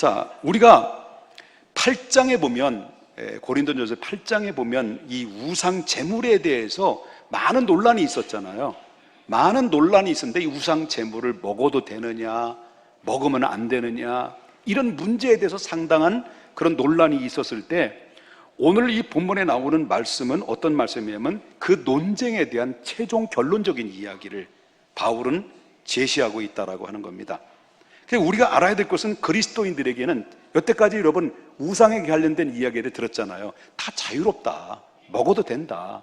자, 우리가 8장에 보면, 고린도전서 8장에 보면 이 우상 제물에 대해서 많은 논란이 있었잖아요. 많은 논란이 있었는데 이 우상 제물을 먹어도 되느냐, 먹으면 안 되느냐, 이런 문제에 대해서 상당한 그런 논란이 있었을 때, 오늘 이 본문에 나오는 말씀은 어떤 말씀이냐면 그 논쟁에 대한 최종 결론적인 이야기를 바울은 제시하고 있다라고 하는 겁니다. 우리가 알아야 될 것은 그리스도인들에게는 여태까지 여러분 우상에 관련된 이야기를 들었잖아요. 다 자유롭다, 먹어도 된다,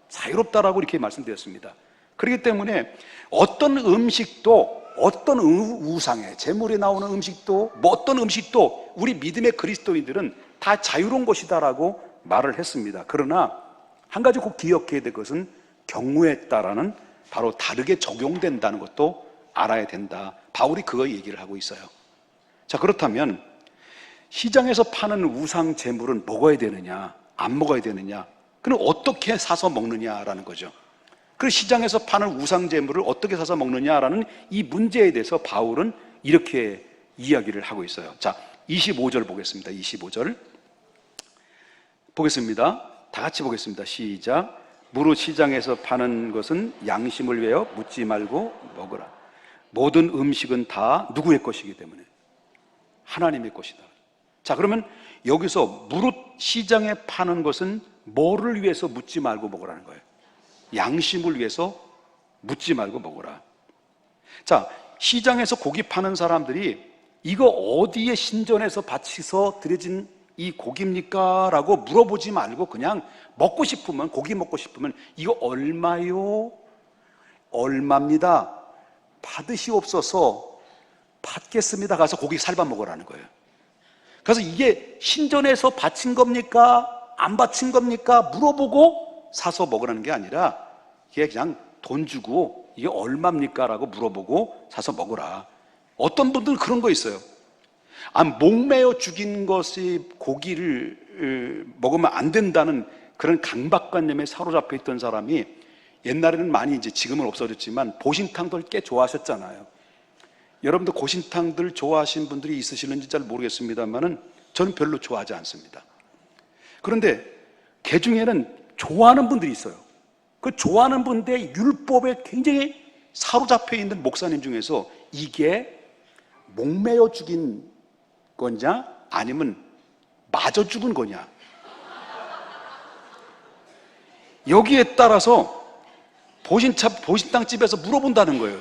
자유롭다라고 이렇게 말씀드렸습니다. 그렇기 때문에 어떤 음식도, 어떤 우상에 제물에 나오는 음식도, 뭐 어떤 음식도 우리 믿음의 그리스도인들은 다 자유로운 것이다라고 말을 했습니다. 그러나 한 가지 꼭 기억해야 될 것은 경우에 따라는 바로 다르게 적용된다는 것도 알아야 된다. 바울이 그거 얘기를 하고 있어요. 자, 그렇다면 시장에서 파는 우상 제물은 먹어야 되느냐, 안 먹어야 되느냐, 그럼 어떻게 사서 먹느냐라는 거죠. 그 시장에서 파는 우상 제물을 어떻게 사서 먹느냐라는 이 문제에 대해서 바울은 이렇게 이야기를 하고 있어요. 자, 25절 보겠습니다. 25절 보겠습니다. 다 같이 보겠습니다. 시작. 무릇 시장에서 파는 것은 양심을 위하여 묻지 말고 먹으라. 모든 음식은 다 누구의 것이기 때문에 하나님의 것이다. 자, 그러면 여기서 무릇 시장에 파는 것은 뭐를 위해서 묻지 말고 먹으라는 거예요? 양심을 위해서 묻지 말고 먹으라. 자, 시장에서 고기 파는 사람들이 이거 어디에 신전에서 바치서 드려진 이 고기입니까? 라고 물어보지 말고 그냥 먹고 싶으면, 고기 먹고 싶으면 이거 얼마요? 얼마입니다. 받으시옵소서. 받겠습니다. 가서 고기 살바 먹으라는 거예요. 그래서 이게 신전에서 바친 겁니까? 안 바친 겁니까? 물어보고 사서 먹으라는 게 아니라 이게 그냥 돈 주고 이게 얼마입니까? 라고 물어보고 사서 먹으라. 어떤 분들은 그런 거 있어요. 목매어 죽인 것이 고기를 먹으면 안 된다는 그런 강박관념에 사로잡혀 있던 사람이 옛날에는 많이, 이제 지금은 없어졌지만 보신탕들 꽤 좋아하셨잖아요. 여러분도 고신탕들 좋아하시는 분들이 있으시는지 잘 모르겠습니다만은 저는 별로 좋아하지 않습니다. 그런데 그 중에는 좋아하는 분들이 있어요. 그 좋아하는 분들의 율법에 굉장히 사로잡혀 있는 목사님 중에서 이게 목매어 죽인 거냐 아니면 맞아 죽은 거냐, 여기에 따라서 보신탕 집에서 물어본다는 거예요.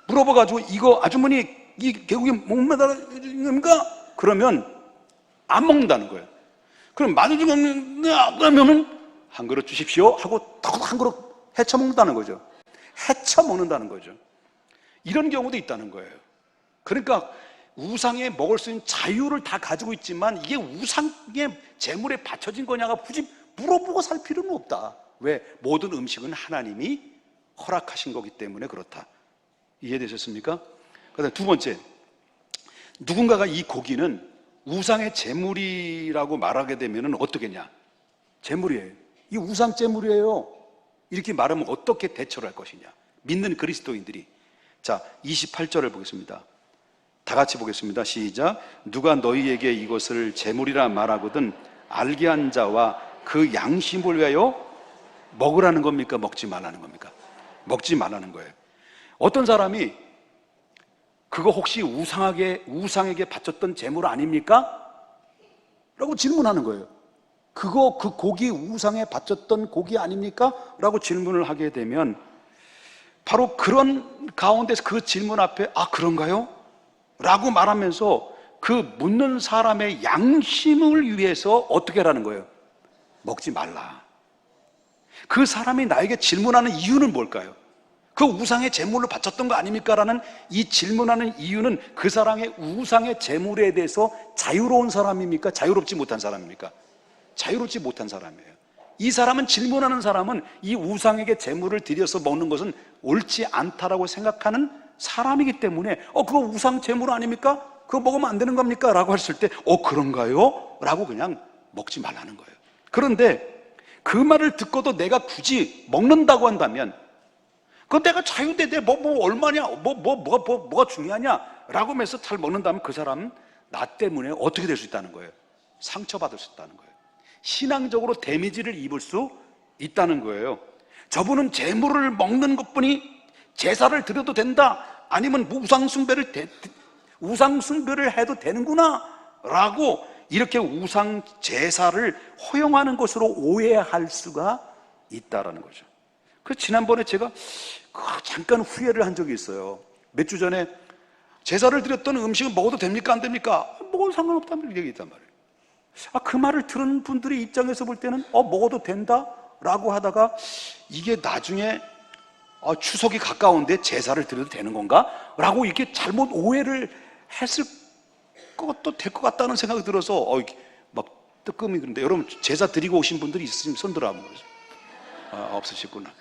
물어봐가지고 이거 아주머니 이 개고기 목매다입니까? 그러면 안 먹는다는 거예요. 그럼 맞아 죽었냐? 그러면은 한 그릇 주십시오 하고 턱 한 그릇 헤쳐 먹는다는 거죠. 헤쳐 먹는다는 거죠. 이런 경우도 있다는 거예요. 그러니까 우상에 먹을 수 있는 자유를 다 가지고 있지만 이게 우상의 제물에 바쳐진 거냐가 굳이 물어보고 살 필요는 없다. 왜? 모든 음식은 하나님이 허락하신 거기 때문에 그렇다. 이해되셨습니까? 그다음 두 번째, 누군가가 이 고기는 우상의 제물이라고 말하게 되면 어떻겠냐? 제물이에요. 이 우상 제물이에요. 이렇게 말하면 어떻게 대처를 할 것이냐? 믿는 그리스도인들이. 자, 28절을 보겠습니다. 다 같이 보겠습니다. 시작. 누가 너희에게 이것을 제물이라 말하거든 알게 한 자와 그 양심을 위하여 먹으라는 겁니까? 먹지 말라는 겁니까? 먹지 말라는 거예요. 어떤 사람이 그거 혹시 우상에게 바쳤던 제물 아닙니까? 라고 질문하는 거예요. 그 고기 우상에 바쳤던 고기 아닙니까? 라고 질문을 하게 되면 바로 그런 가운데서 그 질문 앞에 그런가요? 라고 말하면서 그 묻는 사람의 양심을 위해서 어떻게 하라는 거예요? 먹지 말라. 그 사람이 나에게 질문하는 이유는 뭘까요? 그 우상의 제물로 바쳤던 거 아닙니까? 라는 이 질문하는 이유는 그 사람의 우상의 제물에 대해서 자유로운 사람입니까? 자유롭지 못한 사람입니까? 자유롭지 못한 사람이에요. 이 사람은, 질문하는 사람은 이 우상에게 제물을 드려서 먹는 것은 옳지 않다라고 생각하는 사람이기 때문에 그거 우상 제물 아닙니까? 그거 먹으면 안 되는 겁니까? 라고 했을 때 그런가요? 라고 그냥 먹지 말라는 거예요. 그런데 그 말을 듣고도 내가 굳이 먹는다고 한다면 그거 내가 자유대 뭐 얼마냐? 뭐가 중요하냐? 라고 하면서 잘 먹는다면 그 사람은 나 때문에 어떻게 될 수 있다는 거예요? 상처받을 수 있다는 거예요. 신앙적으로 데미지를 입을 수 있다는 거예요. 저분은 재물을 먹는 것뿐이 제사를 드려도 된다, 아니면 우상숭배를 해도 되는구나 라고 이렇게 우상 제사를 허용하는 것으로 오해할 수가 있다라는 거죠. 그래서 지난번에 제가 잠깐 후회를 한 적이 있어요. 몇 주 전에 제사를 드렸던 음식을 먹어도 됩니까 안 됩니까? 먹어도 상관없다는 얘기했단 말이에요. 그 말을 들은 분들의 입장에서 볼 때는 먹어도 된다 라고 하다가, 이게 나중에 추석이 가까운데 제사를 드려도 되는 건가? 라고 이렇게 잘못 오해를 했을 것도 될 것 같다는 생각이 들어서 막 뜨끔이. 그런데 여러분, 제사 드리고 오신 분들이 있으시면 손 들어 한번 보세요. 없으시구나.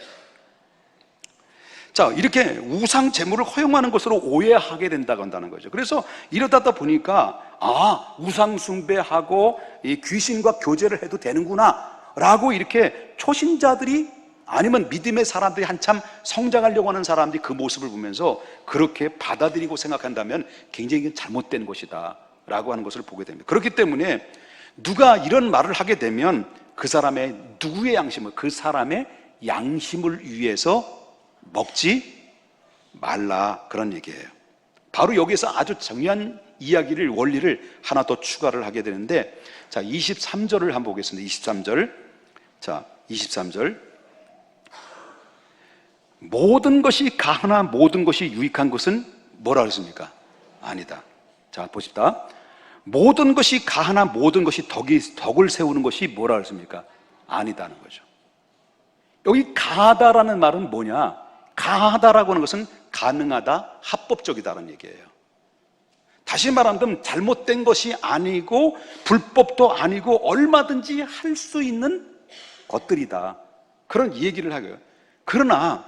자, 이렇게 우상 제물을 허용하는 것으로 오해하게 된다고 한다는 거죠. 그래서 이러다 보니까 우상 숭배하고 이 귀신과 교제를 해도 되는구나 라고 이렇게 초신자들이, 아니면 믿음의 사람들이, 한참 성장하려고 하는 사람들이 그 모습을 보면서 그렇게 받아들이고 생각한다면 굉장히 잘못된 것이다 라고 하는 것을 보게 됩니다. 그렇기 때문에 누가 이런 말을 하게 되면 그 사람의, 누구의 양심을, 그 사람의 양심을 위해서 먹지 말라, 그런 얘기예요. 바로 여기서 아주 중요한 이야기를, 원리를 하나 더 추가를 하게 되는데, 자, 23절을 한번 보겠습니다. 23절. 자, 23절. 모든 것이 가하나 모든 것이 유익한 것은 뭐라 그랬습니까? 아니다. 자, 보십시다. 모든 것이 가하나 모든 것이 덕을 세우는 것이 뭐라 그랬습니까? 아니다는 거죠. 여기 가하다라는 말은 뭐냐? 가하다라고 하는 것은 가능하다, 합법적이다라는 얘기예요. 다시 말하면 잘못된 것이 아니고 불법도 아니고 얼마든지 할 수 있는 것들이다, 그런 얘기를 하고요. 그러나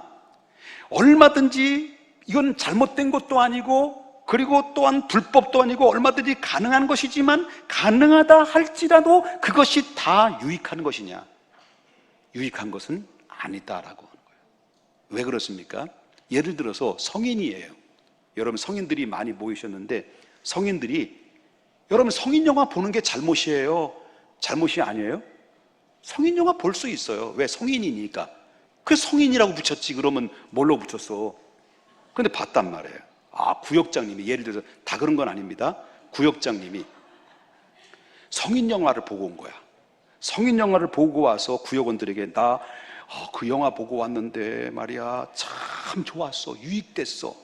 얼마든지 이건 잘못된 것도 아니고, 그리고 또한 불법도 아니고 얼마든지 가능한 것이지만, 가능하다 할지라도 그것이 다 유익한 것이냐? 유익한 것은 아니다라고 하는 거예요. 왜 그렇습니까? 예를 들어서 성인이에요. 여러분, 성인들이 많이 모이셨는데, 성인들이, 여러분, 성인 영화 보는 게 잘못이에요? 잘못이 아니에요? 성인 영화 볼 수 있어요. 왜? 성인이니까. 그 성인이라고 붙였지, 그러면 뭘로 붙였어? 근데 봤단 말이에요. 구역장님이, 예를 들어서 다 그런 건 아닙니다. 구역장님이 성인 영화를 보고 온 거야. 성인 영화를 보고 와서 구역원들에게, 나 그 영화 보고 왔는데 말이야, 참 좋았어, 유익됐어,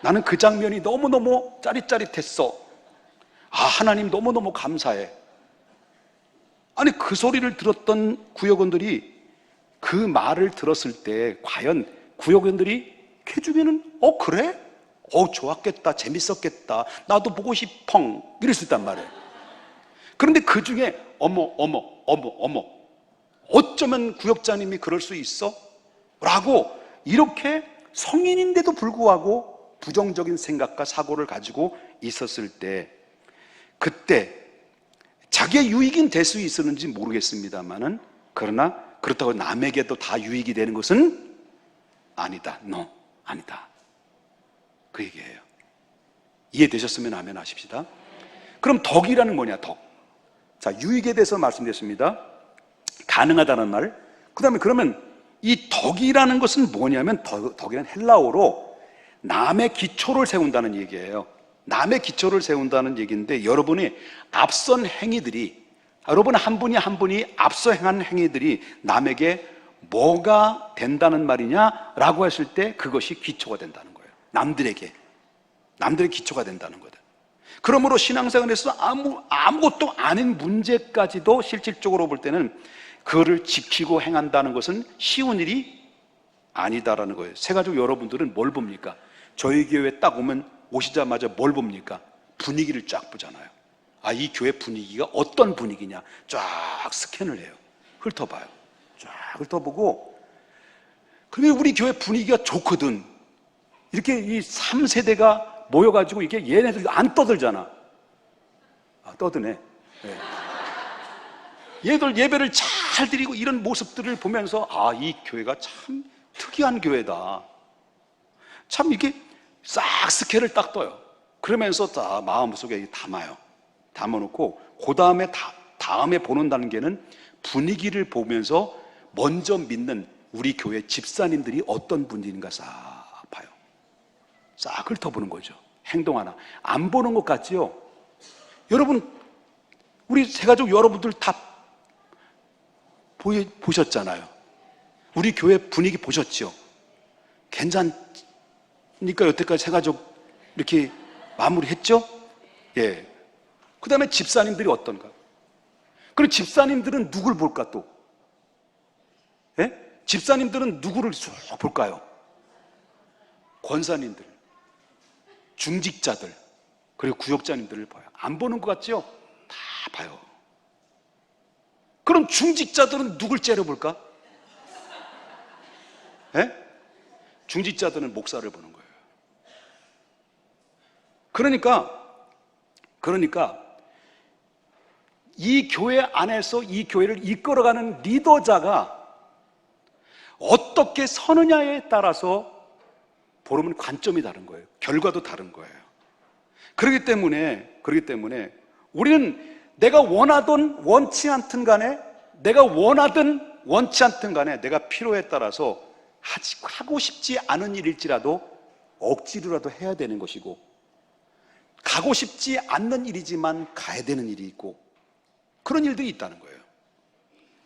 나는 그 장면이 너무너무 짜릿짜릿했어, 하나님 너무너무 감사해. 아니, 그 소리를 들었던 구역원들이 그 말을 들었을 때 과연 구역원들이 그 중에는 그래? 좋았겠다, 재밌었겠다, 나도 보고 싶어, 이럴 수 있단 말이에요. 그런데 그 중에 어머 어쩌면 구역장님이 그럴 수 있어? 라고 이렇게 성인인데도 불구하고 부정적인 생각과 사고를 가지고 있었을 때, 그때 자기의 유익은 될 수 있었는지 모르겠습니다만은, 그러나 그렇다고 남에게도 다 유익이 되는 것은 아니다. 아니다. 그 얘기예요. 이해되셨으면 아멘 하십시다. 그럼 덕이라는 뭐냐? 덕. 자, 유익에 대해서 말씀드렸습니다. 가능하다는 말. 그러면 이 덕이라는 것은 뭐냐면, 덕이란 헬라어로 남의 기초를 세운다는 얘기예요. 남의 기초를 세운다는 얘기인데, 여러분이 앞선 행위들이, 여러분 한 분이 앞서 행한 행위들이 남에게 뭐가 된다는 말이냐라고 했을 때 그것이 기초가 된다는 거예요. 남들의 기초가 된다는 거다. 그러므로 신앙생활에서 아무것도 아닌 문제까지도 실질적으로 볼 때는 그거를 지키고 행한다는 것은 쉬운 일이 아니다라는 거예요. 세가지고 여러분들은 뭘 봅니까? 저희 교회 딱 오시자마자 뭘 봅니까? 분위기를 쫙 보잖아요. 이 교회 분위기가 어떤 분위기냐? 쫙 스캔을 해요. 훑어봐요. 쫙 훑어보고, 그러면 우리 교회 분위기가 좋거든. 이렇게 이 3세대가 모여가지고 이게 얘네들 안 떠들잖아. 떠드네. 네. 얘들 예배를 잘 드리고 이런 모습들을 보면서, 이 교회가 참 특이한 교회다. 참 이게 싹 스케일을 딱 떠요. 그러면서 다 마음속에 담아요. 담아놓고 그 다음에 다음에 보는 단계는 분위기를 보면서 먼저 믿는 우리 교회 집사님들이 어떤 분인가 싹 봐요. 싹 훑어보는 거죠. 행동 하나. 안 보는 것 같지요? 여러분, 우리 새가족 여러분들 다 보셨잖아요. 우리 교회 분위기 보셨죠? 괜찮으니까 여태까지 새가족 이렇게 마무리했죠? 예. 그 다음에 집사님들이 어떤가? 그럼 집사님들은 누굴 볼까 또? 예? 집사님들은 누구를 쭉 볼까요? 권사님들, 중직자들, 그리고 구역자님들을 봐요. 안 보는 것 같죠? 다 봐요. 그럼 중직자들은 누굴 째려볼까? 예? 중직자들은 목사를 보는 거예요. 그러니까 이 교회 안에서 이 교회를 이끌어가는 리더자가 어떻게 서느냐에 따라서 보면 관점이 다른 거예요. 결과도 다른 거예요. 그렇기 때문에 우리는 내가 원하든 원치 않든 간에 내가 필요에 따라서 하고 싶지 않은 일일지라도 억지로라도 해야 되는 것이고, 가고 싶지 않는 일이지만 가야 되는 일이 있고, 그런 일들이 있다는 거예요.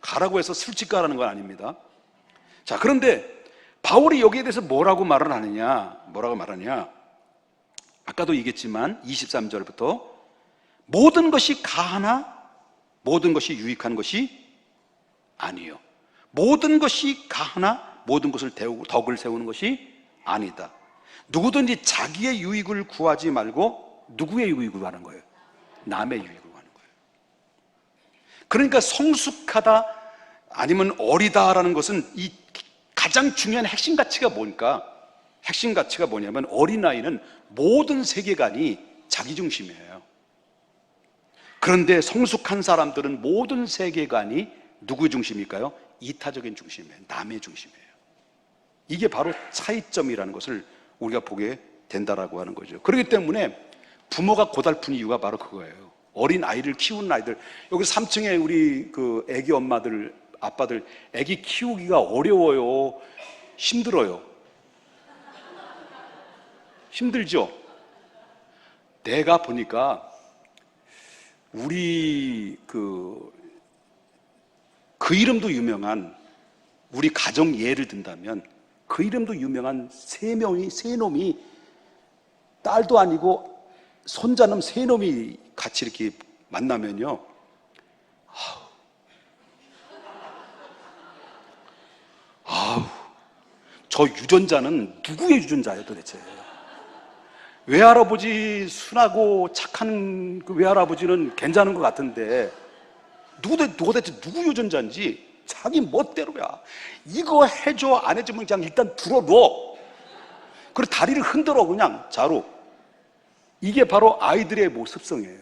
가라고 해서 슬쩍 가라는 건 아닙니다. 자, 그런데 바울이 여기에 대해서 뭐라고 말하냐? 아까도 얘기했지만 23절부터 모든 것이 가하나 모든 것이 유익한 것이 아니요. 모든 것이 가하나 모든 것을 덕을 세우는 것이 아니다. 누구든지 자기의 유익을 구하지 말고 누구의 유익을 구하는 거예요? 남의 유익을 구하는 거예요. 그러니까 성숙하다 아니면 어리다라는 것은 이 가장 중요한 핵심 가치가 뭐냐면 어린아이는 모든 세계관이 자기 중심이에요. 그런데 성숙한 사람들은 모든 세계관이 누구 중심일까요? 이타적인 중심이에요. 남의 중심이에요. 이게 바로 차이점이라는 것을 우리가 보게 된다라고 하는 거죠. 그렇기 때문에 부모가 고달픈 이유가 바로 그거예요. 어린 아이를 키우는 아이들, 여기 3층에 우리 그 애기 엄마들, 아빠들, 애기 키우기가 어려워요. 힘들어요. 힘들죠? 내가 보니까 우리 그 이름도 유명한, 우리 가정 예를 든다면 그 이름도 유명한 세 놈이 딸도 아니고 손자놈 세 놈이 같이 이렇게 만나면요, 저 유전자는 누구의 유전자예요 도대체? 외할아버지 순하고 착한 그 외할아버지는 괜찮은 것 같은데 도대체 누구 유전자인지 자기 멋대로야. 이거 해줘 안 해주면 그냥 일단 들어둬. 그리고 다리를 흔들어 그냥 자로. 이게 바로 아이들의 모습성이에요.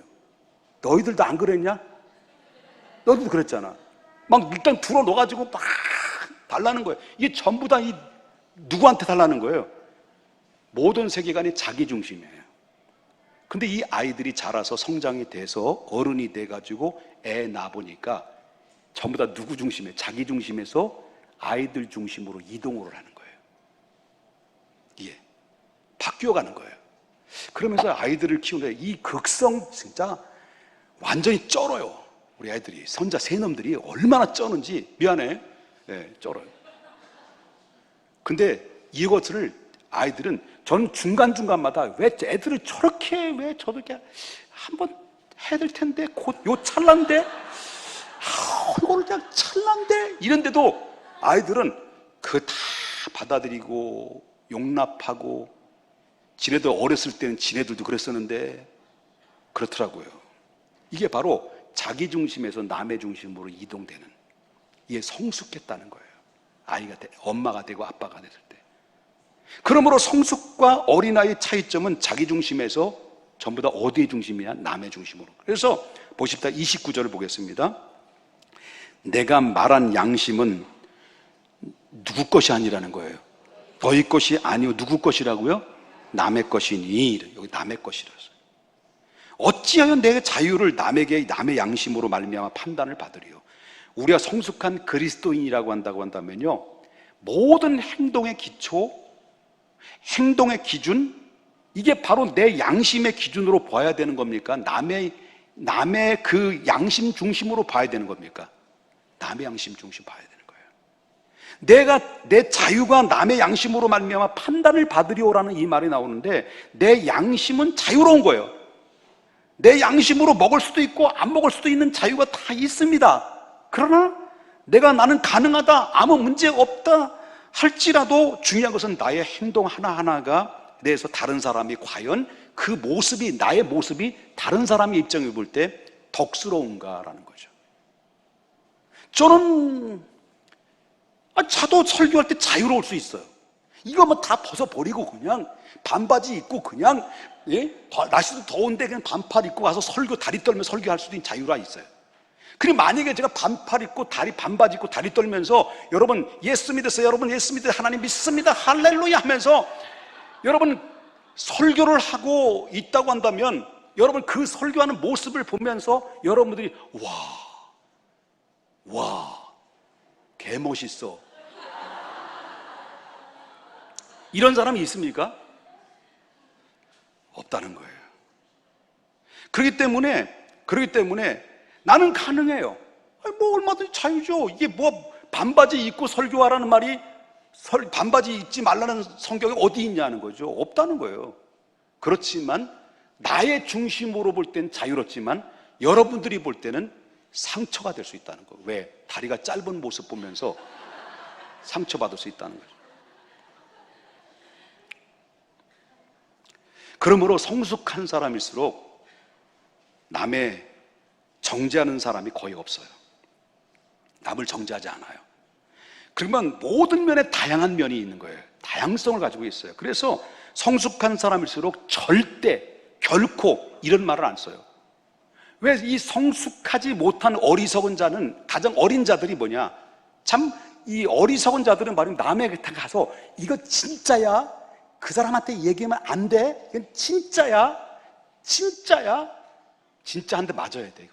너희들도 안 그랬냐? 너희들도 그랬잖아. 막 일단 들어 넣어가지고 막 달라는 거예요. 이게 전부 다 누구한테 달라는 거예요? 모든 세계관이 자기 중심이에요. 근데 이 아이들이 자라서 성장이 돼서 어른이 돼가지고 애 낳아보니까 전부 다 누구 중심이에요? 자기 중심에서 아이들 중심으로 이동을 하는 거예요. 예, 바뀌어가는 거예요. 그러면서 아이들을 키우는데 이 극성 진짜 완전히 쩔어요. 우리 아이들이, 손자 세 놈들이 얼마나 쩌는지. 미안해, 예, 쩔어요. 근데 이것을 아이들은 전 중간중간마다 왜 애들을 왜 저렇게 한번 해야 될 텐데 곧 요 찰나인데 이거를 그냥 찰나인데 이런데도 아이들은 그 다 받아들이고 용납하고, 지네들 어렸을 때는 지네들도 그랬었는데 그렇더라고요. 이게 바로 자기 중심에서 남의 중심으로 이동되는, 이게 성숙했다는 거예요. 아이가 엄마가 되고 아빠가 됐을 때. 그러므로 성숙과 어린아이의 차이점은 자기 중심에서 전부 다 어디의 중심이냐? 남의 중심으로. 그래서 보십시다. 29절을 보겠습니다. 내가 말한 양심은 누구 것이 아니라는 거예요. 너희 것이 아니요. 누구 것이라고요? 남의 것이니. 여기 남의 것이라서. 어찌하여 내 자유를 남에게 남의 양심으로 말미암아 판단을 받으리요. 우리가 성숙한 그리스도인이라고 한다고 한다면요, 모든 행동의 기초, 행동의 기준, 이게 바로 내 양심의 기준으로 봐야 되는 겁니까? 남의 그 양심 중심으로 봐야 되는 겁니까? 남의 양심 중심 봐야 되는 거예요. 내 자유가 남의 양심으로 말미암아 판단을 받으리오라는 이 말이 나오는데, 내 양심은 자유로운 거예요. 내 양심으로 먹을 수도 있고 안 먹을 수도 있는 자유가 다 있습니다. 그러나 나는 가능하다, 아무 문제 없다 할지라도 중요한 것은 나의 행동 하나하나가 대해서 다른 사람이 과연 그 모습이, 나의 모습이 다른 사람의 입장에 볼 때 덕스러운가라는 거죠. 저는 저도 설교할 때 자유로울 수 있어요. 이거 뭐 다 벗어버리고 그냥 반바지 입고 그냥, 날씨도 더운데 그냥 반팔 입고 가서 다리 떨며 설교할 수도 있는 자유가 있어요. 그리고 만약에 제가 반팔 입고 반바지 입고 다리 떨면서 여러분 예수 믿으세요, 여러분 예수 믿으세요, 하나님 믿습니다, 할렐루야 하면서 여러분 설교를 하고 있다고 한다면, 여러분 그 설교하는 모습을 보면서 여러분들이 와 개멋있어, 이런 사람이 있습니까? 없다는 거예요. 그렇기 때문에 나는 가능해요. 뭐 얼마든지 자유죠. 이게 뭐 반바지 입고 설교하라는 말이 반바지 입지 말라는 성경에 어디 있냐는 거죠. 없다는 거예요. 그렇지만 나의 중심으로 볼 땐 자유롭지만 여러분들이 볼 때는 상처가 될 수 있다는 거예요. 왜? 다리가 짧은 모습 보면서 상처받을 수 있다는 거죠. 그러므로 성숙한 사람일수록 남의 정죄하는 사람이 거의 없어요. 남을 정죄하지 않아요. 그러면 모든 면에 다양한 면이 있는 거예요. 다양성을 가지고 있어요. 그래서 성숙한 사람일수록 절대, 결코 이런 말을 안 써요. 왜? 이 성숙하지 못한 어리석은 자는, 가장 어린 자들이 뭐냐, 참 이 어리석은 자들은 말이면 남의 곁에 가서 이거 진짜야? 그 사람한테 얘기하면 안 돼? 이건 진짜야? 진짜 한 대 맞아야 돼.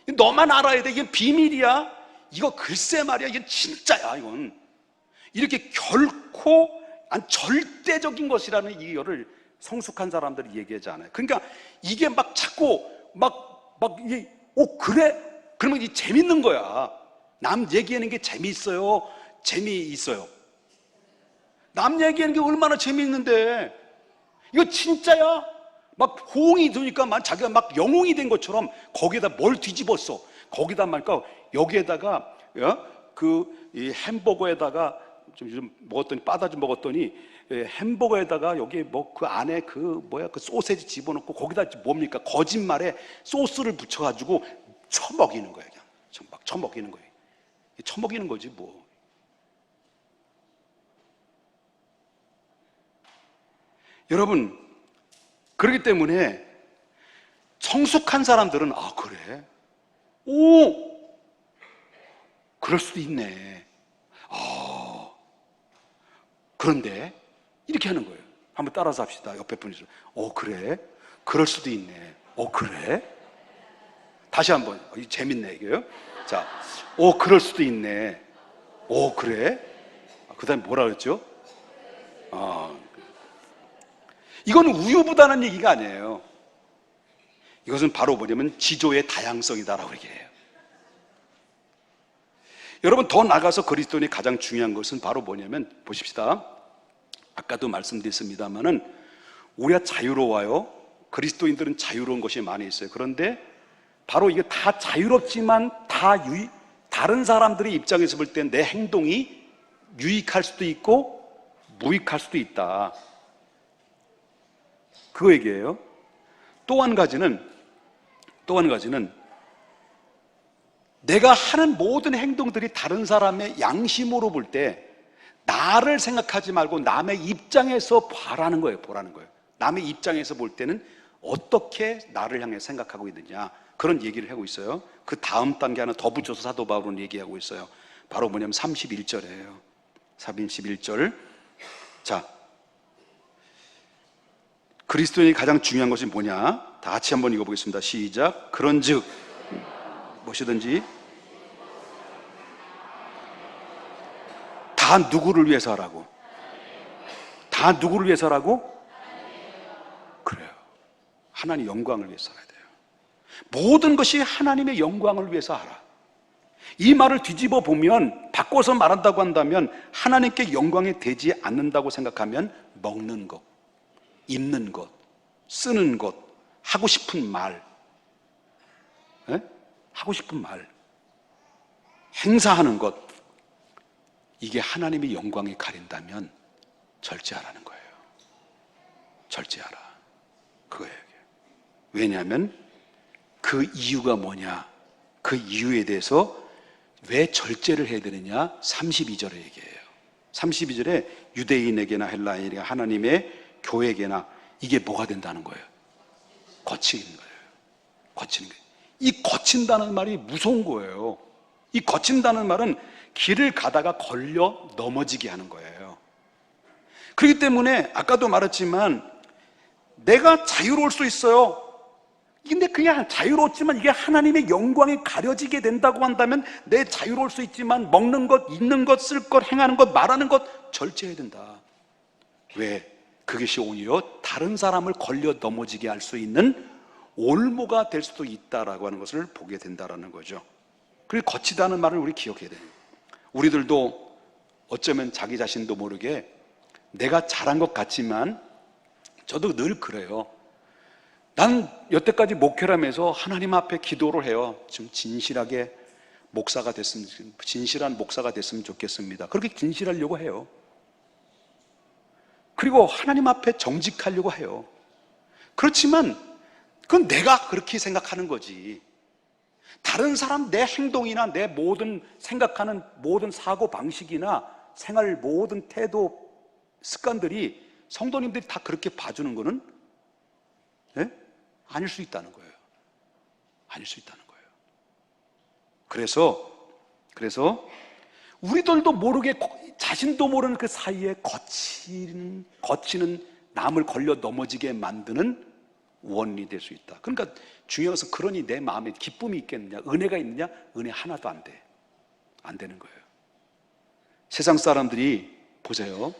이건 너만 알아야 돼. 이건 비밀이야. 이거 글쎄 말이야. 이건 진짜야. 이건 이렇게 결코 절대적인 것이라는 이거를 성숙한 사람들이 얘기하지 않아요. 그러니까 이게 막 자꾸 이게 그래? 그러면 이게 재밌는 거야. 남 얘기하는 게 재미있어요. 재미있어요. 남 얘기하는 게 얼마나 재미있는데, 이거 진짜야? 막 호응이 되니까 자기가 막 영웅이 된 것처럼 거기에다 뭘 뒤집었어. 거기다 여기에다가 이 햄버거에다가 좀 먹었더니, 바다 좀 먹었더니 햄버거에다가 여기 그 안에 그 소세지 집어넣고 거기다 뭡니까? 거짓말에 소스를 붙여가지고 처먹이는 거예요. 그냥 막 처먹이는 거예요. 처먹이는 거지 뭐. 여러분, 그렇기 때문에 성숙한 사람들은 그래? 그럴 수도 있네. 그런데 이렇게 하는 거예요. 한번 따라서 합시다. 옆에 분이죠. 그래? 그럴 수도 있네. 그래? 다시 한번. 재밌네 이게요. 자, 그럴 수도 있네. 그래? 그 다음에 뭐라 그랬죠? 이건 우유부단한 얘기가 아니에요. 이것은 바로 뭐냐면 지조의 다양성이다라고 얘기해요. 여러분, 더 나가서 그리스도인의 가장 중요한 것은 바로 뭐냐면, 보십시다. 아까도 말씀드렸습니다만은 우리가 자유로워요. 그리스도인들은 자유로운 것이 많이 있어요. 그런데 바로 이게 다 자유롭지만 다른 사람들의 입장에서 볼 때 내 행동이 유익할 수도 있고 무익할 수도 있다. 그거 얘기예요. 또 한 가지는 내가 하는 모든 행동들이 다른 사람의 양심으로 볼 때 나를 생각하지 말고 남의 입장에서 보라는 거예요. 남의 입장에서 볼 때는 어떻게 나를 향해 생각하고 있느냐, 그런 얘기를 하고 있어요. 그 다음 단계 하나 더 붙여서 사도 바울은 얘기하고 있어요. 바로 뭐냐면 31절이에요. 31절. 자, 그리스도인이 가장 중요한 것이 뭐냐? 다 같이 한번 읽어보겠습니다. 시작. 그런즉 무엇이든지 다 누구를 위해서 하라고? 다 누구를 위해서 하라고? 그래요. 하나님 영광을 위해서 살아야 돼요. 모든 것이 하나님의 영광을 위해서 하라. 이 말을 뒤집어 보면, 바꿔서 말한다고 한다면, 하나님께 영광이 되지 않는다고 생각하면 먹는 것, 입는 것, 쓰는 것, 하고 싶은 말, 하고 싶은 말, 행사하는 것, 이게 하나님의 영광에 가린다면 절제하라는 거예요. 절제하라. 그거예요. 왜냐하면 그 이유가 뭐냐? 그 이유에 대해서 왜 절제를 해야 되느냐? 32절에 얘기해요. 32절에 유대인에게나 헬라인에게 하나님의 교회에게나 이게 뭐가 된다는 거예요? 거치는 거예요. 거치는 거예요. 이 거친다는 말이 무서운 거예요. 이 거친다는 말은 길을 가다가 걸려 넘어지게 하는 거예요. 그렇기 때문에 아까도 말했지만 내가 자유로울 수 있어요. 근데 그게 자유롭지만 이게 하나님의 영광에 가려지게 된다고 한다면 내 자유로울 수 있지만 먹는 것, 입는 것, 쓸 것, 행하는 것, 말하는 것 절제해야 된다. 왜? 그것이 오히려 다른 사람을 걸려 넘어지게 할 수 있는 올무가 될 수도 있다라고 하는 것을 보게 된다라는 거죠. 그리고 거치다는 말을 우리 기억해야 돼요. 우리들도 어쩌면 자기 자신도 모르게 내가 잘한 것 같지만 저도 늘 그래요. 난 여태까지 목회를 하면서 하나님 앞에 기도를 해요. 좀 진실하게 목사가 됐으면, 진실한 목사가 됐으면 좋겠습니다. 그렇게 진실하려고 해요. 그리고 하나님 앞에 정직하려고 해요. 그렇지만 그건 내가 그렇게 생각하는 거지. 다른 사람 내 행동이나 내 모든 생각하는 모든 사고 방식이나 생활 모든 태도, 습관들이 성도님들이 다 그렇게 봐주는 거는 아닐 수 있다는 거예요. 아닐 수 있다는 거예요. 그래서 우리들도 모르게 자신도 모르는 그 사이에 거치는 남을 걸려 넘어지게 만드는 원인이 될 수 있다. 그러니까 중요한 것은 그러니 내 마음에 기쁨이 있겠느냐, 은혜가 있느냐? 은혜 하나도 안 돼. 안 되는 거예요. 세상 사람들이 보세요.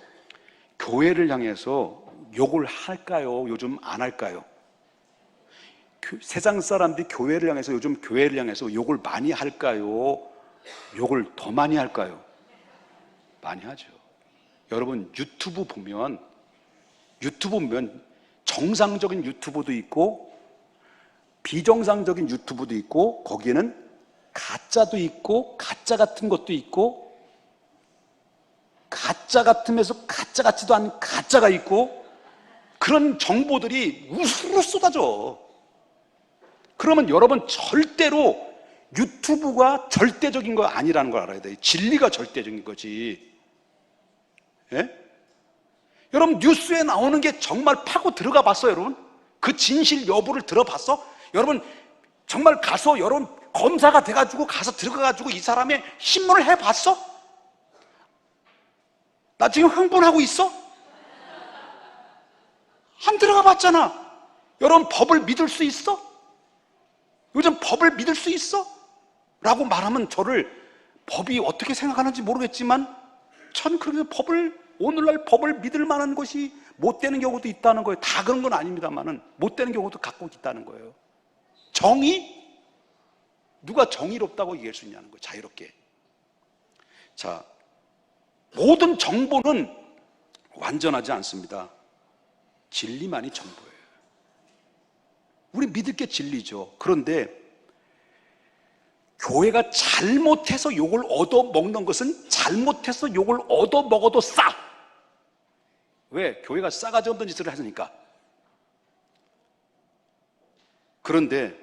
교회를 향해서 욕을 할까요? 요즘 안 할까요? 세상 사람들이 교회를 향해서 요즘 교회를 향해서 욕을 많이 할까요? 욕을 더 많이 할까요? 많이 하죠. 여러분 유튜브 보면 정상적인 유튜브도 있고 비정상적인 유튜브도 있고 거기에는 가짜도 있고 가짜 같은 것도 있고 가짜 같으면서 가짜 같지도 않은 가짜가 있고 그런 정보들이 우수로 쏟아져. 그러면 여러분 절대로 유튜브가 절대적인 거 아니라는 걸 알아야 돼요. 진리가 절대적인 거지. 예? 여러분 뉴스에 나오는 게 정말 파고 들어가 봤어요, 여러분? 그 진실 여부를 들어봤어? 여러분 정말 가서 여러분 검사가 돼가지고 가서 들어가가지고 이 사람의 신문을 해봤어? 나 지금 흥분하고 있어? 안 들어가 봤잖아. 여러분 법을 믿을 수 있어? 요즘 법을 믿을 수 있어? 라고 말하면 저를 법이 어떻게 생각하는지 모르겠지만 전 그렇게 오늘날 법을 믿을 만한 것이 못 되는 경우도 있다는 거예요. 다 그런 건 아닙니다만은 못 되는 경우도 갖고 있다는 거예요. 정의? 누가 정의롭다고 얘기할 수 있냐는 거예요. 자유롭게. 자, 모든 정보는 완전하지 않습니다. 진리만이 정보예요. 우리 믿을 게 진리죠. 그런데 교회가 잘못해서 욕을 얻어먹는 것은 잘못해서 욕을 얻어먹어도 싸. 왜? 교회가 싸가지 없는 짓을 하니까. 그런데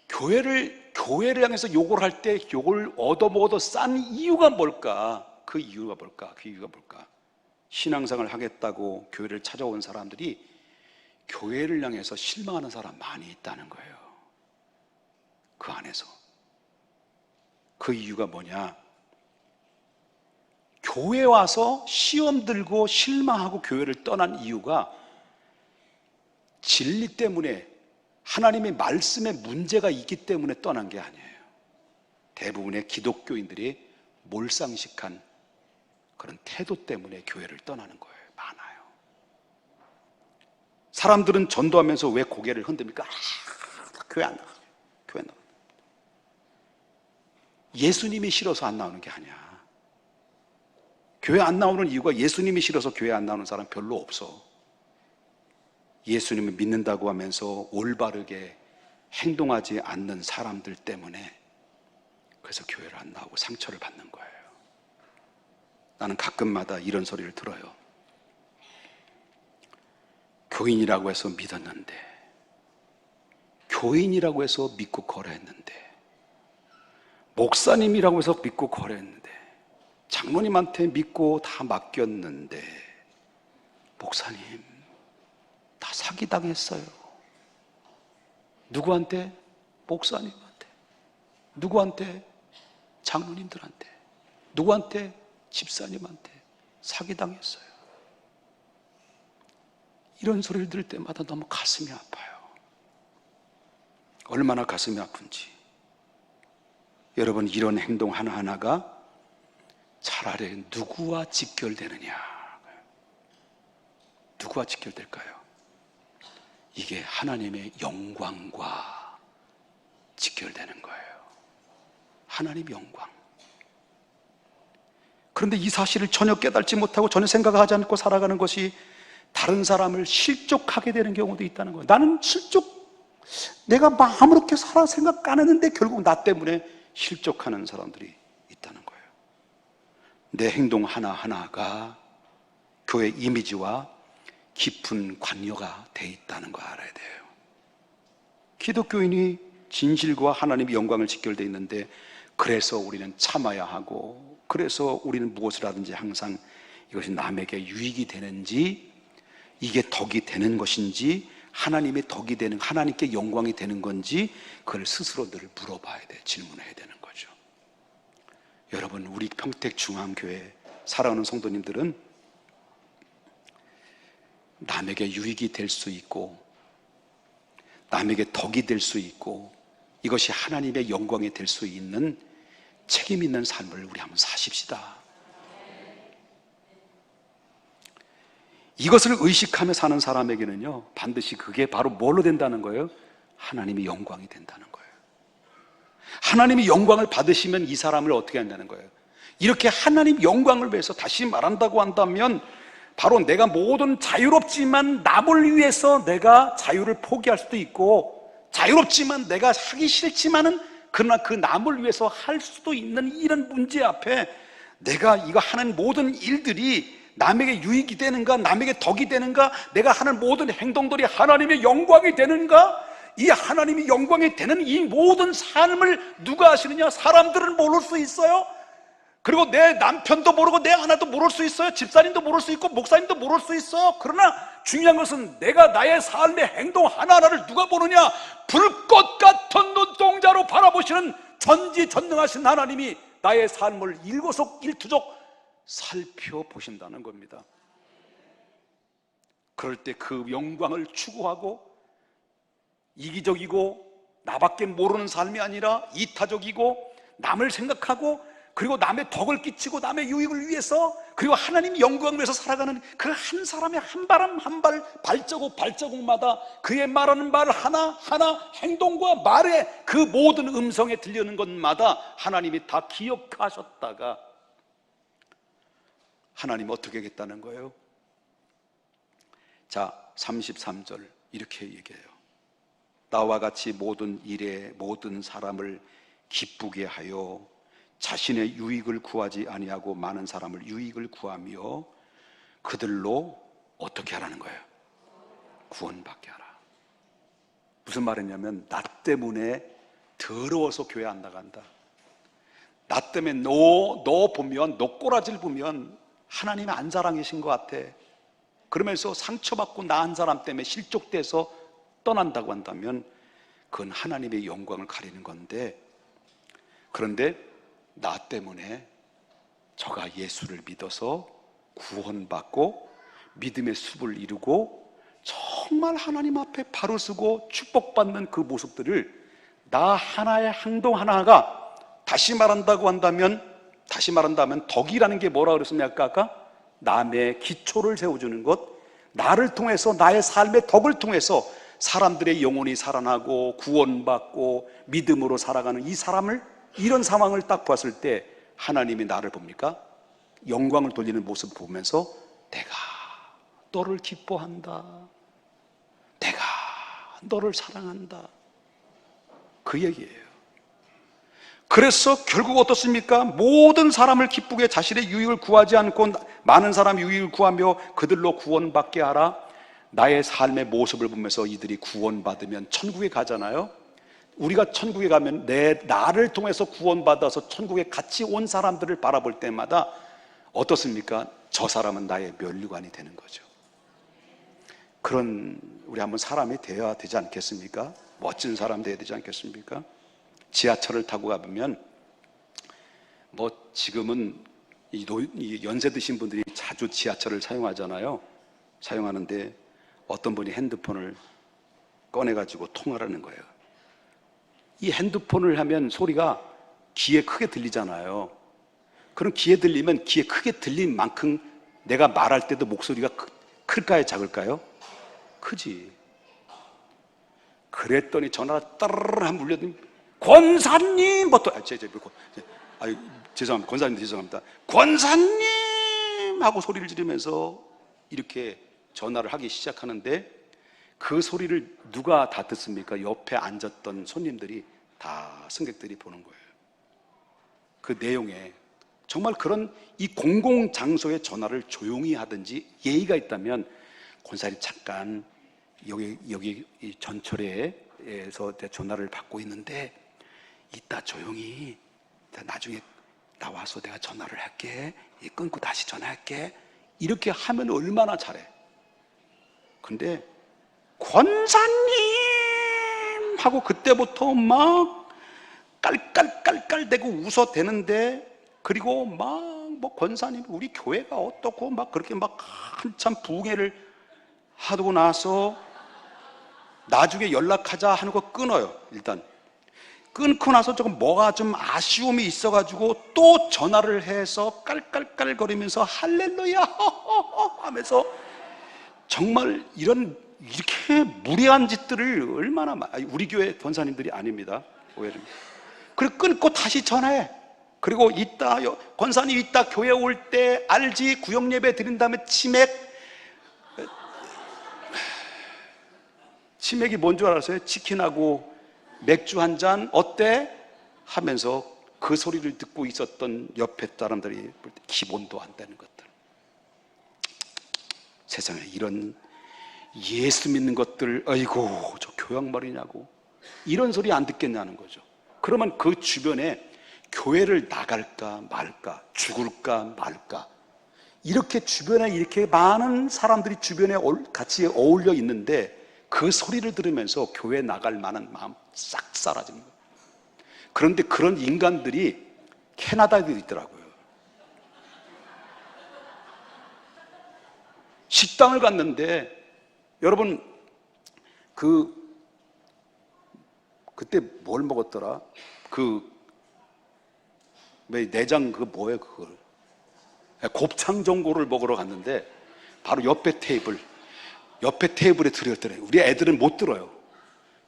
교회를 향해서 욕을 할 때 욕을 얻어먹어도 싼 이유가 뭘까? 그 이유가 뭘까? 신앙생활을 하겠다고 교회를 찾아온 사람들이 교회를 향해서 실망하는 사람 많이 있다는 거예요. 그 안에서. 그 이유가 뭐냐? 교회 와서 시험 들고 실망하고 교회를 떠난 이유가 진리 때문에, 하나님의 말씀에 문제가 있기 때문에 떠난 게 아니에요. 대부분의 기독교인들이 몰상식한 그런 태도 때문에 교회를 떠나는 거예요. 많아요. 사람들은 전도하면서 왜 고개를 흔듭니까? 교회 안 나가. 교회 안 나가. 예수님이 싫어서 안 나오는 게 아니야. 교회 안 나오는 이유가 예수님이 싫어서 교회 안 나오는 사람 별로 없어. 예수님을 믿는다고 하면서 올바르게 행동하지 않는 사람들 때문에, 그래서 교회를 안 나오고 상처를 받는 거예요. 나는 가끔마다 이런 소리를 들어요. 교인이라고 해서 믿었는데, 교인이라고 해서 믿고 거래했는데, 목사님이라고 해서 믿고 거래했는데, 장로님한테 믿고 다 맡겼는데, 목사님 다 사기당했어요. 누구한테? 목사님한테. 누구한테? 장로님들한테. 누구한테? 집사님한테 사기당했어요. 이런 소리를 들을 때마다 너무 가슴이 아파요. 얼마나 가슴이 아픈지. 여러분, 이런 행동 하나하나가 차라리 누구와 직결되느냐? 누구와 직결될까요? 이게 하나님의 영광과 직결되는 거예요. 하나님의 영광. 그런데 이 사실을 전혀 깨닫지 못하고 전혀 생각하지 않고 살아가는 것이 다른 사람을 실족하게 되는 경우도 있다는 거예요. 나는 내가 아무렇게 살아 생각 안 했는데 결국 나 때문에 실족하는 사람들이 있다는 거예요. 내 행동 하나하나가 교회 이미지와 깊은 관여가 돼 있다는 거 알아야 돼요. 기독교인이 진실과 하나님의 영광을 직결되어 있는데, 그래서 우리는 참아야 하고, 그래서 우리는 무엇을 하든지 항상 이것이 남에게 유익이 되는지, 이게 덕이 되는 것인지, 하나님의 덕이 되는, 하나님께 영광이 되는 건지, 그걸 스스로 늘 물어봐야 돼. 질문해야 되는 거죠. 여러분, 우리 평택중앙교회 살아오는 성도님들은 남에게 유익이 될 수 있고, 남에게 덕이 될 수 있고, 이것이 하나님의 영광이 될 수 있는 책임 있는 삶을 우리 한번 사십시다. 이것을 의식하며 사는 사람에게는요, 반드시 그게 바로 뭘로 된다는 거예요? 하나님의 영광이 된다는 거예요. 하나님의 영광을 받으시면 이 사람을 어떻게 한다는 거예요? 이렇게 하나님 영광을 위해서, 다시 말한다고 한다면 바로 내가 모든 자유롭지만 남을 위해서 내가 자유를 포기할 수도 있고, 자유롭지만 내가 하기 싫지만은 그러나 그 남을 위해서 할 수도 있는 이런 문제 앞에 내가 이거 하는 모든 일들이 남에게 유익이 되는가, 남에게 덕이 되는가, 내가 하는 모든 행동들이 하나님의 영광이 되는가, 이 하나님의 영광이 되는 이 모든 삶을 누가 하시느냐? 사람들은 모를 수 있어요. 그리고 내 남편도 모르고 내 아내도 모를 수 있어요. 집사님도 모를 수 있고 목사님도 모를 수 있어요. 그러나 중요한 것은 내가 나의 삶의 행동 하나하나를 누가 보느냐? 불꽃 같은 눈동자로 바라보시는 전지전능하신 하나님이 나의 삶을 일거석일투족 살펴보신다는 겁니다. 그럴 때 그 영광을 추구하고, 이기적이고 나밖에 모르는 삶이 아니라 이타적이고 남을 생각하고, 그리고 남의 덕을 끼치고 남의 유익을 위해서, 그리고 하나님 영광을 위해서 살아가는 그 한 사람의 한 발음 한 발, 발자국 발자국마다 그의 말하는 말 하나하나, 행동과 말의 그 모든 음성에 들리는 것마다 하나님이 다 기억하셨다가 하나님 어떻게 하겠다는 거예요? 자, 33절 이렇게 얘기해요. 나와 같이 모든 일에 모든 사람을 기쁘게 하여 자신의 유익을 구하지 아니하고 많은 사람을 유익을 구하며 그들로 어떻게 하라는 거예요? 구원받게 하라. 무슨 말이냐면, 나 때문에 더러워서 교회 안 나간다, 나 때문에 너 보면, 너 꼬라지를 보면 하나님이 안 사랑이신 것 같아, 그러면서 상처받고 나 한 사람 때문에 실족돼서 떠난다고 한다면 그건 하나님의 영광을 가리는 건데, 그런데 나 때문에 저가 예수를 믿어서 구원받고 믿음의 숲을 이루고 정말 하나님 앞에 바로 서고 축복받는 그 모습들을 나 하나의 행동 하나가 다시 말한다면 덕이라는 게 뭐라 그랬습니까? 아까 남의 기초를 세워주는 것, 나를 통해서 나의 삶의 덕을 통해서 사람들의 영혼이 살아나고 구원받고 믿음으로 살아가는 이 사람을, 이런 상황을 딱 봤을 때 하나님이 나를 봅니까? 영광을 돌리는 모습을 보면서 내가 너를 기뻐한다, 내가 너를 사랑한다, 그 얘기예요. 그래서 결국 어떻습니까? 모든 사람을 기쁘게 자신의 유익을 구하지 않고 많은 사람의 유익을 구하며 그들로 구원받게 하라. 나의 삶의 모습을 보면서 이들이 구원받으면 천국에 가잖아요. 우리가 천국에 가면 나를 통해서 구원받아서 천국에 같이 온 사람들을 바라볼 때마다 어떻습니까? 저 사람은 나의 면류관이 되는 거죠. 그런 우리 한번 사람이 되어야 되지 않겠습니까? 멋진 사람 되어야 되지 않겠습니까? 지하철을 타고 가보면 지금은 이 연세 드신 분들이 자주 지하철을 사용하는데 어떤 분이 핸드폰을 꺼내가지고 통화를 하는 거예요. 이 핸드폰을 하면 소리가 귀에 크게 들리잖아요. 그럼 귀에 들리면 귀에 크게 들린 만큼 내가 말할 때도 목소리가 클까요? 작을까요? 크지. 그랬더니 전화가 따르르 한 물려더니 권사님! 죄송합니다. 권사님 죄송합니다. 권사님! 하고 소리를 지르면서 이렇게 전화를 하기 시작하는데 그 소리를 누가 다 듣습니까? 옆에 앉았던 손님들이 다 승객들이 보는 거예요. 그 내용에 정말 그런 이 공공장소에 전화를 조용히 하든지 예의가 있다면 권사님 잠깐 여기 이 전철에서 전화를 받고 있는데 이따 조용히 나중에 나와서 내가 전화를 할게, 끊고 다시 전화할게, 이렇게 하면 얼마나 잘해. 근데 권사님 하고 그때부터 막 깔깔깔깔대고 웃어대는데, 그리고 막 권사님 우리 교회가 어떻고 막 그렇게 막 한참 부흥회를 하고 나서 나중에 연락하자 하는 거 끊어요. 일단 끊고 나서 조금 뭐가 좀 아쉬움이 있어가지고 또 전화를 해서 깔깔깔거리면서 할렐루야 하면서 정말 이렇게 무례한 짓들을 얼마나 우리 교회 권사님들이 아닙니다. 오해를. 그리고 끊고 다시 전화해. 그리고 권사님 이따 교회 올 때 알지? 구역 예배 드린 다음에 치맥이 뭔 줄 알았어요? 치킨하고 맥주 한 잔 어때? 하면서 그 소리를 듣고 있었던 옆에 사람들이 볼 때 기본도 안 되는 것들. 세상에 이런 예수 믿는 것들, 아이고 저 교양 말이냐고 이런 소리 안 듣겠냐는 거죠. 그러면 그 주변에 교회를 나갈까 말까, 죽을까 말까, 이렇게 주변에 이렇게 많은 사람들이 주변에 같이 어울려 있는데 그 소리를 들으면서 교회 나갈 만한 마음 싹 사라집니다. 그런데 그런 인간들이 캐나다에도 있더라고요. 식당을 갔는데 여러분 그때 뭘 먹었더라? 왜 내장 뭐예요 그걸? 곱창 전골을 먹으러 갔는데 바로 옆에 테이블에 들었더래요. 우리 애들은 못 들어요.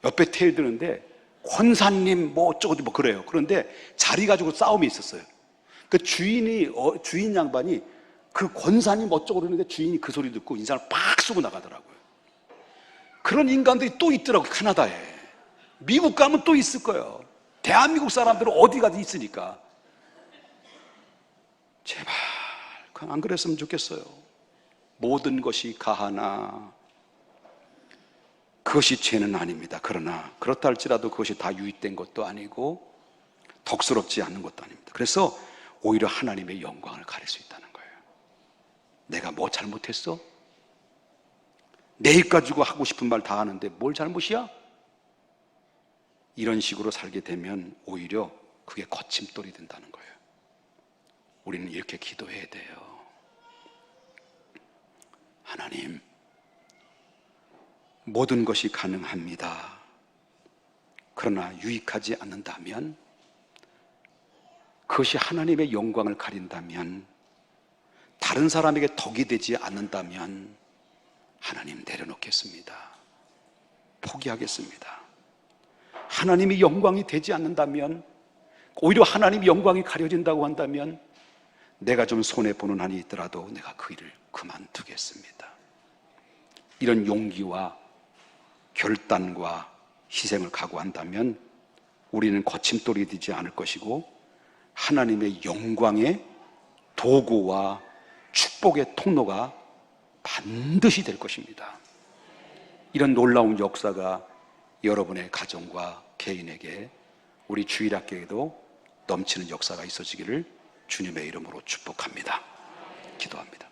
옆에 테이블 드는데 권사님 뭐 어쩌고 뭐 그래요. 그런데 자리 가지고 싸움이 있었어요. 그 주인 양반이 그 권사님 어쩌고 그러는데 주인이 그 소리 듣고 인상을 팍 쏘고 나가더라고요. 그런 인간들이 또 있더라고요. 캐나다에. 미국 가면 또 있을 거예요. 대한민국 사람들은 어디 가도 있으니까. 제발 안 그랬으면 좋겠어요. 모든 것이 가하나 그것이 죄는 아닙니다. 그러나 그렇다 할지라도 그것이 다 유익된 것도 아니고 덕스럽지 않는 것도 아닙니다. 그래서 오히려 하나님의 영광을 가릴 수 있다는 거예요. 내가 뭐 잘못했어? 내 입 가지고 하고 싶은 말 다 하는데 뭘 잘못이야? 이런 식으로 살게 되면 오히려 그게 거침돌이 된다는 거예요. 우리는 이렇게 기도해야 돼요. 하나님, 모든 것이 가능합니다. 그러나 유익하지 않는다면, 그것이 하나님의 영광을 가린다면, 다른 사람에게 덕이 되지 않는다면 하나님 내려놓겠습니다. 포기하겠습니다. 하나님이 영광이 되지 않는다면, 오히려 하나님의 영광이 가려진다고 한다면 내가 좀 손해보는 한이 있더라도 내가 그 일을 그만두겠습니다. 이런 용기와 결단과 희생을 각오한다면 우리는 거침돌이 되지 않을 것이고 하나님의 영광의 도구와 축복의 통로가 반드시 될 것입니다. 이런 놀라운 역사가 여러분의 가정과 개인에게, 우리 주일학교에도 넘치는 역사가 있어지기를 주님의 이름으로 축복합니다. 기도합니다.